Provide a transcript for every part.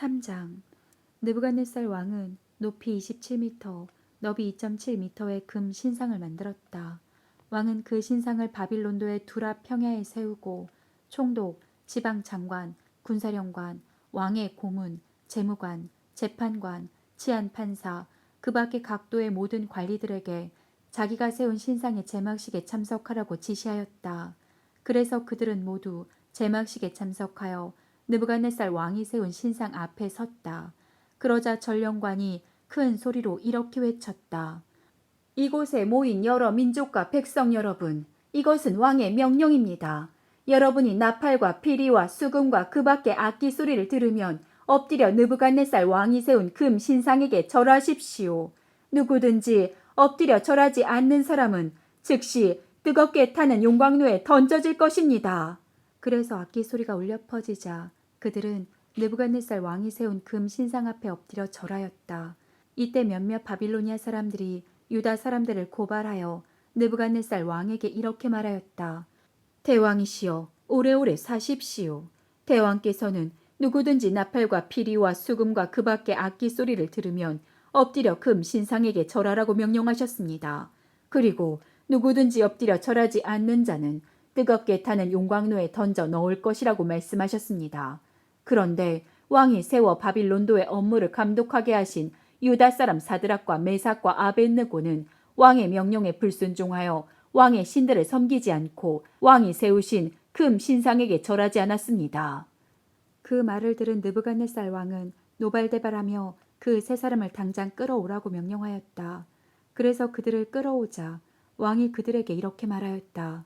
3장. 느부갓네살 왕은 높이 27m, 너비 2.7m의 금 신상을 만들었다. 왕은 그 신상을 바빌론도의 두라 평야에 세우고 총독, 지방장관, 군사령관, 왕의 고문, 재무관, 재판관, 치안판사, 그 밖의 각도의 모든 관리들에게 자기가 세운 신상의 제막식에 참석하라고 지시하였다. 그래서 그들은 모두 제막식에 참석하여 느부갓네살 왕이 세운 신상 앞에 섰다. 그러자 전령관이 큰 소리로 이렇게 외쳤다. 이곳에 모인 여러 민족과 백성 여러분, 이것은 왕의 명령입니다. 여러분이 나팔과 피리와 수금과 그 밖의 악기 소리를 들으면 엎드려 느부갓네살 왕이 세운 금 신상에게 절하십시오. 누구든지 엎드려 절하지 않는 사람은 즉시 뜨겁게 타는 용광로에 던져질 것입니다. 그래서 악기 소리가 울려 퍼지자 그들은 느부갓네살 왕이 세운 금 신상 앞에 엎드려 절하였다. 이때 몇몇 바빌로니아 사람들이 유다 사람들을 고발하여 느부갓네살 왕에게 이렇게 말하였다. 대왕이시여, 오래오래 사십시오. 대왕께서는 누구든지 나팔과 피리와 수금과 그 밖의 악기 소리를 들으면 엎드려 금 신상에게 절하라고 명령하셨습니다. 그리고 누구든지 엎드려 절하지 않는 자는 뜨겁게 타는 용광로에 던져 넣을 것이라고 말씀하셨습니다. 그런데 왕이 세워 바빌론도의 업무를 감독하게 하신 유다 사람 사드락과 메삭과 아벳느고는 왕의 명령에 불순종하여 왕의 신들을 섬기지 않고 왕이 세우신 금 신상에게 절하지 않았습니다. 그 말을 들은 느부갓네살 왕은 노발대발하며 그 세 사람을 당장 끌어오라고 명령하였다. 그래서 그들을 끌어오자 왕이 그들에게 이렇게 말하였다.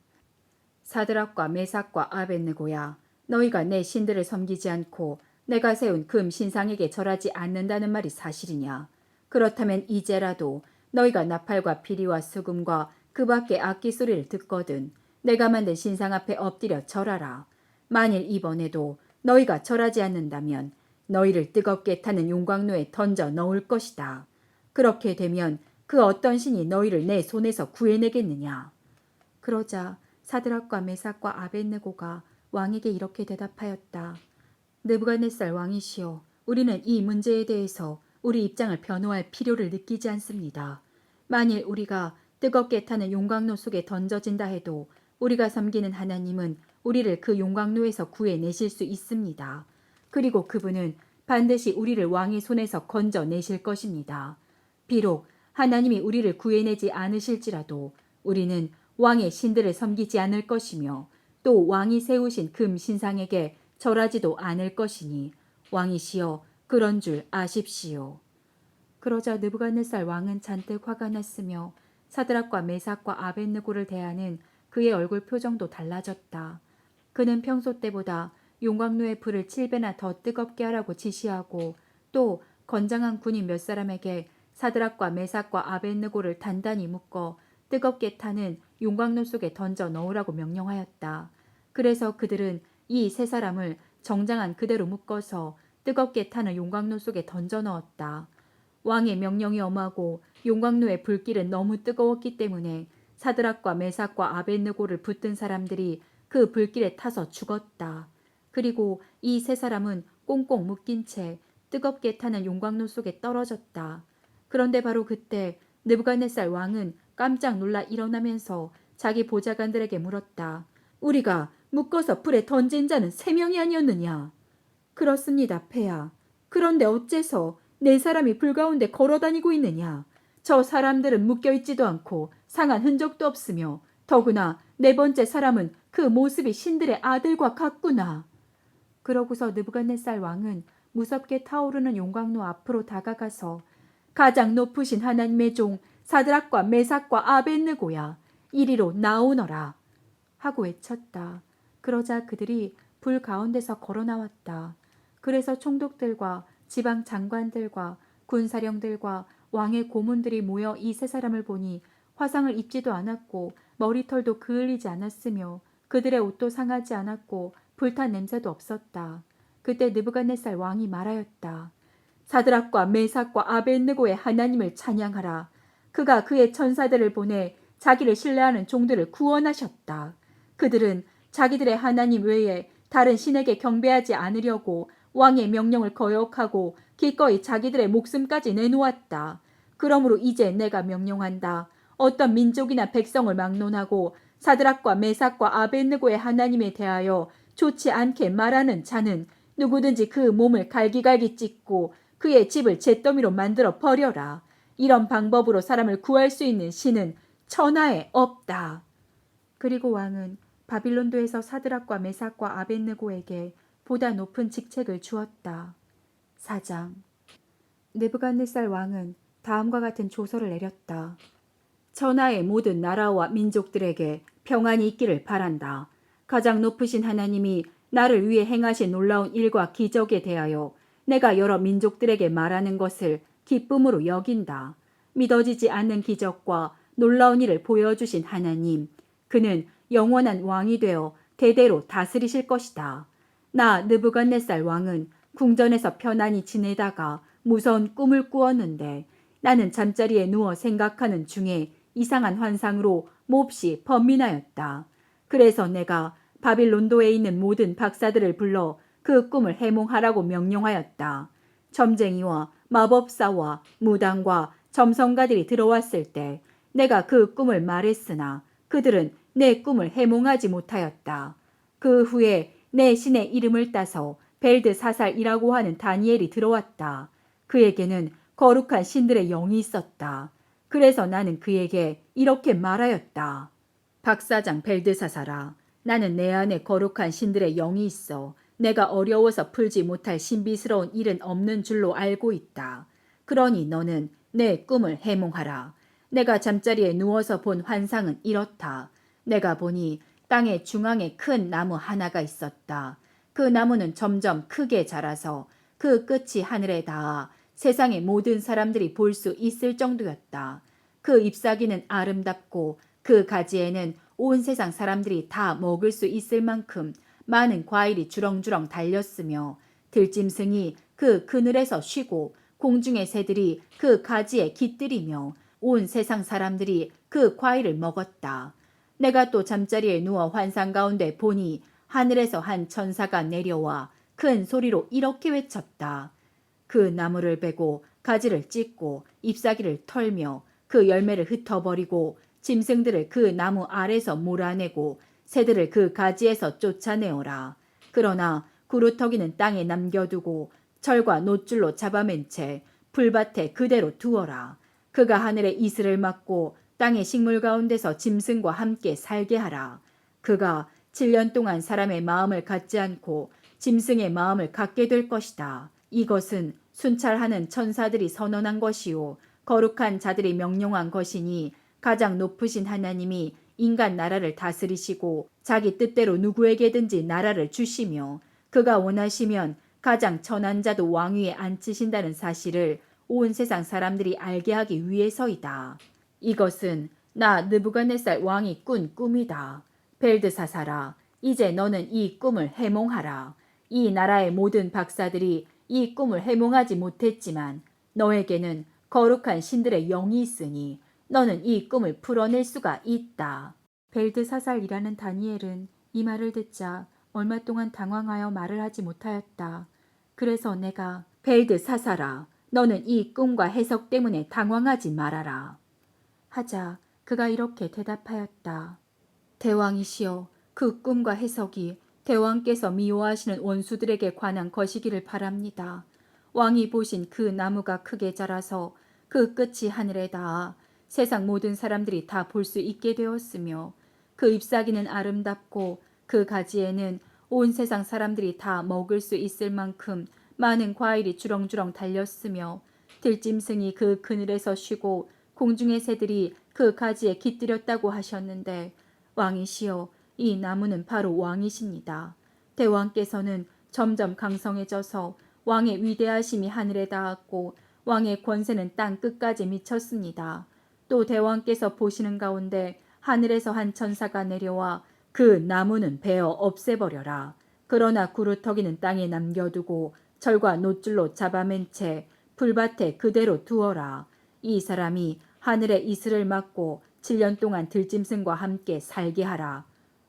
사드락과 메삭과 아벳느고야, 너희가 내 신들을 섬기지 않고 내가 세운 금 신상에게 절하지 않는다는 말이 사실이냐? 그렇다면 이제라도 너희가 나팔과 피리와 수금과 그 밖의 악기 소리를 듣거든 내가 만든 신상 앞에 엎드려 절하라. 만일 이번에도 너희가 절하지 않는다면 너희를 뜨겁게 타는 용광로에 던져 넣을 것이다. 그렇게 되면 그 어떤 신이 너희를 내 손에서 구해내겠느냐? 그러자 사드락과 메삭과 아벳느고가 왕에게 이렇게 대답하였다. 느부갓네살 왕이시여, 우리는 이 문제에 대해서 우리 입장을 변호할 필요를 느끼지 않습니다. 만일 우리가 뜨겁게 타는 용광로 속에 던져진다 해도 우리가 섬기는 하나님은 우리를 그 용광로에서 구해내실 수 있습니다. 그리고 그분은 반드시 우리를 왕의 손에서 건져내실 것입니다. 비록 하나님이 우리를 구해내지 않으실지라도 우리는 왕의 신들을 섬기지 않을 것이며 또 왕이 세우신 금 신상에게 절하지도 않을 것이니 왕이시여 그런 줄 아십시오. 그러자 느부갓네살 왕은 잔뜩 화가 났으며 사드락과 메삭과 아벳느고를 대하는 그의 얼굴 표정도 달라졌다. 그는 평소 때보다 용광로의 불을 7배나 더 뜨겁게 하라고 지시하고 또 건장한 군인 몇 사람에게 사드락과 메삭과 아벳느고를 단단히 묶어 뜨겁게 타는 용광로 속에 던져 넣으라고 명령하였다. 그래서 그들은 이 세 사람을 정장한 그대로 묶어서 뜨겁게 타는 용광로 속에 던져 넣었다. 왕의 명령이 엄하고 용광로의 불길은 너무 뜨거웠기 때문에 사드락과 메삭과 아벳느고를 붙든 사람들이 그 불길에 타서 죽었다. 그리고 이 세 사람은 꽁꽁 묶인 채 뜨겁게 타는 용광로 속에 떨어졌다. 그런데 바로 그때 느부갓네살 왕은 깜짝 놀라 일어나면서 자기 보좌관들에게 물었다. 우리가 묶어서 불에 던진 자는 3명이 아니었느냐? 그렇습니다, 폐하. 그런데 어째서 4사람이 불 가운데 걸어다니고 있느냐? 저 사람들은 묶여있지도 않고 상한 흔적도 없으며 더구나 4번째 사람은 그 모습이 신들의 아들과 같구나. 그러고서 느부갓네살 왕은 무섭게 타오르는 용광로 앞으로 다가가서 가장 높으신 하나님의 종 사드락과 메삭과 아벳느고야, 이리로 나오너라 하고 외쳤다. 그러자 그들이 불 가운데서 걸어 나왔다. 그래서 총독들과 지방 장관들과 군사령들과 왕의 고문들이 모여 이 세 사람을 보니 화상을 입지도 않았고 머리털도 그을리지 않았으며 그들의 옷도 상하지 않았고 불탄 냄새도 없었다. 그때 느부갓네살 왕이 말하였다. 사드락과 메삭과 아벳느고의 하나님을 찬양하라. 그가 그의 천사들을 보내 자기를 신뢰하는 종들을 구원하셨다. 그들은 자기들의 하나님 외에 다른 신에게 경배하지 않으려고 왕의 명령을 거역하고 기꺼이 자기들의 목숨까지 내놓았다. 그러므로 이제 내가 명령한다. 어떤 민족이나 백성을 막론하고 사드락과 메삭과 아벳느고의 하나님에 대하여 좋지 않게 말하는 자는 누구든지 그 몸을 갈기갈기 찢고 그의 집을 잿더미로 만들어 버려라. 이런 방법으로 사람을 구할 수 있는 신은 천하에 없다. 그리고 왕은 바빌론도에서 사드락과 메삭과 아벳느고에게 보다 높은 직책을 주었다. 4장. 느부갓네살 왕은 다음과 같은 조서를 내렸다. 천하의 모든 나라와 민족들에게 평안이 있기를 바란다. 가장 높으신 하나님이 나를 위해 행하신 놀라운 일과 기적에 대하여 내가 여러 민족들에게 말하는 것을 기쁨으로 여긴다. 믿어지지 않는 기적과 놀라운 일을 보여주신 하나님, 그는 영원한 왕이 되어 대대로 다스리실 것이다. 나 느부갓네살 왕은 궁전에서 편안히 지내다가 무서운 꿈을 꾸었는데 나는 잠자리에 누워 생각하는 중에 이상한 환상으로 몹시 번민하였다. 그래서 내가 바빌론도에 있는 모든 박사들을 불러 그 꿈을 해몽하라고 명령하였다. 점쟁이와 마법사와 무당과 점성가들이 들어왔을 때 내가 그 꿈을 말했으나 그들은 내 꿈을 해몽하지 못하였다. 그 후에 내 신의 이름을 따서 벨드사살이라고 하는 다니엘이 들어왔다. 그에게는 거룩한 신들의 영이 있었다. 그래서 나는 그에게 이렇게 말하였다. 박사장 벨드사살아, 나는 내 안에 거룩한 신들의 영이 있어 내가 어려워서 풀지 못할 신비스러운 일은 없는 줄로 알고 있다. 그러니 너는 내 꿈을 해몽하라. 내가 잠자리에 누워서 본 환상은 이렇다. 내가 보니 땅의 중앙에 큰 나무 하나가 있었다. 그 나무는 점점 크게 자라서 그 끝이 하늘에 닿아 세상의 모든 사람들이 볼 수 있을 정도였다. 그 잎사귀는 아름답고 그 가지에는 온 세상 사람들이 다 먹을 수 있을 만큼 많은 과일이 주렁주렁 달렸으며 들짐승이 그 그늘에서 쉬고 공중의 새들이 그 가지에 깃들이며 온 세상 사람들이 그 과일을 먹었다. 내가 또 잠자리에 누워 환상 가운데 보니 하늘에서 한 천사가 내려와 큰 소리로 이렇게 외쳤다. 그 나무를 베고 가지를 찢고 잎사귀를 털며 그 열매를 흩어버리고 짐승들을 그 나무 아래서 몰아내고 새들을 그 가지에서 쫓아내어라. 그러나 구루터기는 땅에 남겨두고 철과 놋줄로 잡아맨 채 풀밭에 그대로 두어라. 그가 하늘의 이슬을 막고 땅의 식물 가운데서 짐승과 함께 살게 하라. 그가 7년 동안 사람의 마음을 갖지 않고 짐승의 마음을 갖게 될 것이다. 이것은 순찰하는 천사들이 선언한 것이요 거룩한 자들이 명령한 것이니 가장 높으신 하나님이 인간 나라를 다스리시고 자기 뜻대로 누구에게든지 나라를 주시며 그가 원하시면 가장 천한 자도 왕위에 앉히신다는 사실을 온 세상 사람들이 알게 하기 위해서이다. 이것은 나 느부갓네살 왕이 꾼 꿈이다. 벨드사살아, 이제 너는 이 꿈을 해몽하라. 이 나라의 모든 박사들이 이 꿈을 해몽하지 못했지만 너에게는 거룩한 신들의 영이 있으니 너는 이 꿈을 풀어낼 수가 있다. 벨드사살이라는 다니엘은 이 말을 듣자 얼마 동안 당황하여 말을 하지 못하였다. 그래서 내가 벨드사살아, 너는 이 꿈과 해석 때문에 당황하지 말아라. 하자 그가 이렇게 대답하였다. 대왕이시여, 그 꿈과 해석이 대왕께서 미워하시는 원수들에게 관한 것이기를 바랍니다. 왕이 보신 그 나무가 크게 자라서 그 끝이 하늘에 닿아 세상 모든 사람들이 다 볼 수 있게 되었으며 그 잎사귀는 아름답고 그 가지에는 온 세상 사람들이 다 먹을 수 있을 만큼 많은 과일이 주렁주렁 달렸으며 들짐승이 그 그늘에서 쉬고 공중의 새들이 그 가지에 깃들였다고 하셨는데 왕이시여, 이 나무는 바로 왕이십니다. 대왕께서는 점점 강성해져서 왕의 위대하심이 하늘에 닿았고 왕의 권세는 땅 끝까지 미쳤습니다. 또 대왕께서 보시는 가운데 하늘에서 한 천사가 내려와 그 나무는 베어 없애버려라. 그러나 구루터기는 땅에 남겨두고 철과 놋줄로 잡아맨 채 풀밭에 그대로 두어라. 이 사람이 하늘의 이슬을 막고 7년 동안 들짐승과 함께 살게 하라.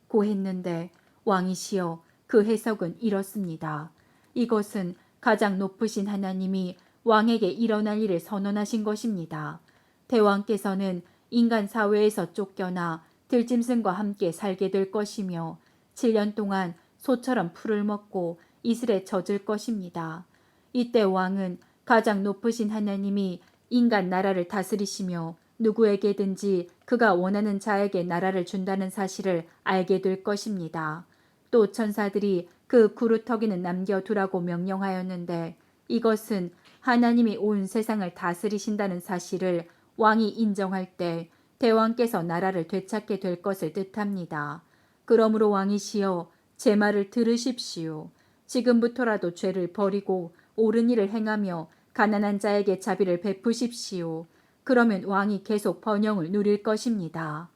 고 했는데 왕이시여, 그 해석은 이렇습니다. 이것은 가장 높으신 하나님이 왕에게 일어날 일을 선언하신 것입니다. 대왕께서는 인간 사회에서 쫓겨나 들짐승과 함께 살게 될 것이며 7년 동안 소처럼 풀을 먹고 이슬에 젖을 것입니다. 이때 왕은 가장 높으신 하나님이 인간 나라를 다스리시며 누구에게든지 그가 원하는 자에게 나라를 준다는 사실을 알게 될 것입니다. 또 천사들이 그 구루터기는 남겨두라고 명령하였는데 이것은 하나님이 온 세상을 다스리신다는 사실을 왕이 인정할 때 대왕께서 나라를 되찾게 될 것을 뜻합니다. 그러므로 왕이시여 제 말을 들으십시오. 지금부터라도 죄를 버리고 옳은 일을 행하며 가난한 자에게 자비를 베푸십시오. 그러면 왕이 계속 번영을 누릴 것입니다.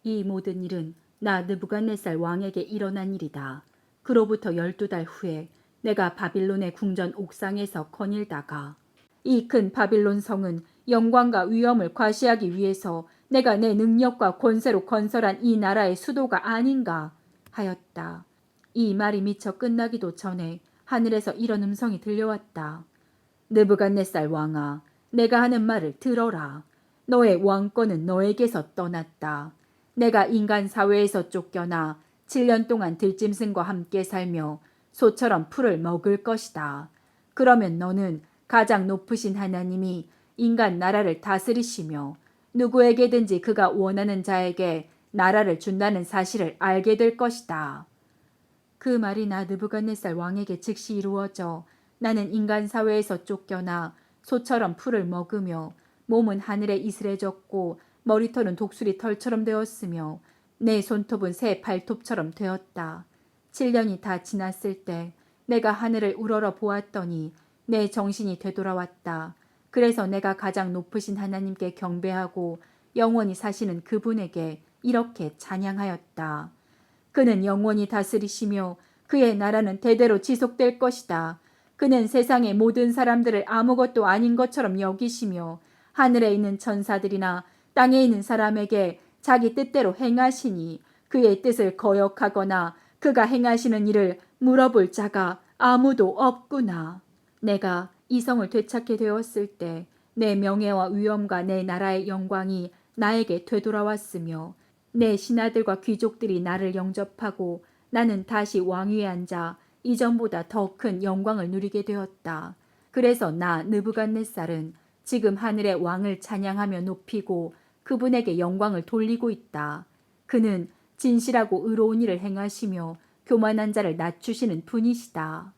이 모든 일은 나 느부갓네살 왕에게 일어난 일이다. 그로부터 12달 후에 내가 바빌론의 궁전 옥상에서 거닐다가 이 큰 바빌론 성은 영광과 위엄을 과시하기 위해서 내가 내 능력과 권세로 건설한 이 나라의 수도가 아닌가 하였다. 이 말이 미처 끝나기도 전에 하늘에서 이런 음성이 들려왔다. 느부갓네살 왕아, 내가 하는 말을 들어라. 너의 왕권은 너에게서 떠났다. 내가 인간 사회에서 쫓겨나 7년 동안 들짐승과 함께 살며 소처럼 풀을 먹을 것이다. 그러면 너는 가장 높으신 하나님이 인간 나라를 다스리시며 누구에게든지 그가 원하는 자에게 나라를 준다는 사실을 알게 될 것이다. 그 말이 나 느부갓네살 왕에게 즉시 이루어져 나는 인간 사회에서 쫓겨나 소처럼 풀을 먹으며 몸은 하늘에 이슬해졌고 머리털은 독수리 털처럼 되었으며 내 손톱은 새 발톱처럼 되었다. 7년이 다 지났을 때 내가 하늘을 우러러 보았더니 내 정신이 되돌아왔다. 그래서 내가 가장 높으신 하나님께 경배하고 영원히 사시는 그분에게 이렇게 찬양하였다. 그는 영원히 다스리시며 그의 나라는 대대로 지속될 것이다. 그는 세상의 모든 사람들을 아무것도 아닌 것처럼 여기시며 하늘에 있는 천사들이나 땅에 있는 사람에게 자기 뜻대로 행하시니 그의 뜻을 거역하거나 그가 행하시는 일을 물어볼 자가 아무도 없구나. 내가 이 성을 되찾게 되었을 때 내 명예와 위엄과 내 나라의 영광이 나에게 되돌아왔으며 내 신하들과 귀족들이 나를 영접하고 나는 다시 왕위에 앉아 이전보다 더 큰 영광을 누리게 되었다. 그래서 나 느부갓네살은 지금 하늘의 왕을 찬양하며 높이고 그분에게 영광을 돌리고 있다. 그는 진실하고 의로운 일을 행하시며 교만한 자를 낮추시는 분이시다.